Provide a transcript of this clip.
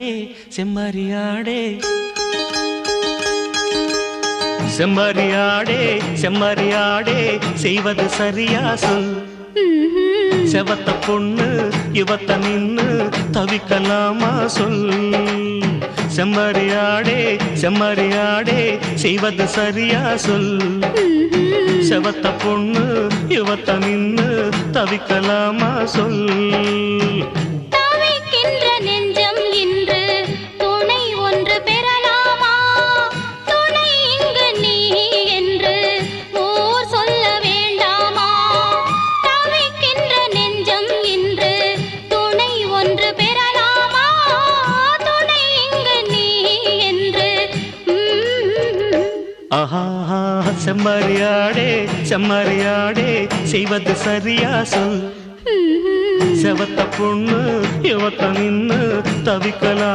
செம்மறியாடே செம்மறியாடே செம்மறியாடே செய்வது சரியா சொல். செவத்த பொண்ணு இவத்த நின்னு தவிக்கலாமா சொல். செம்மறியாடே செம்மறியாடே செய்வது சரியா சொல். செவத்த பொண்ணு இவத்த நின்னு தவிக்கலாமா சொல். ஆஹா செம்மறியாடே செம்மறியாடே செய்வது சரியா சொல். செவத்த பொண்ணு இவத்த நின்னு தவிக்கலாம்.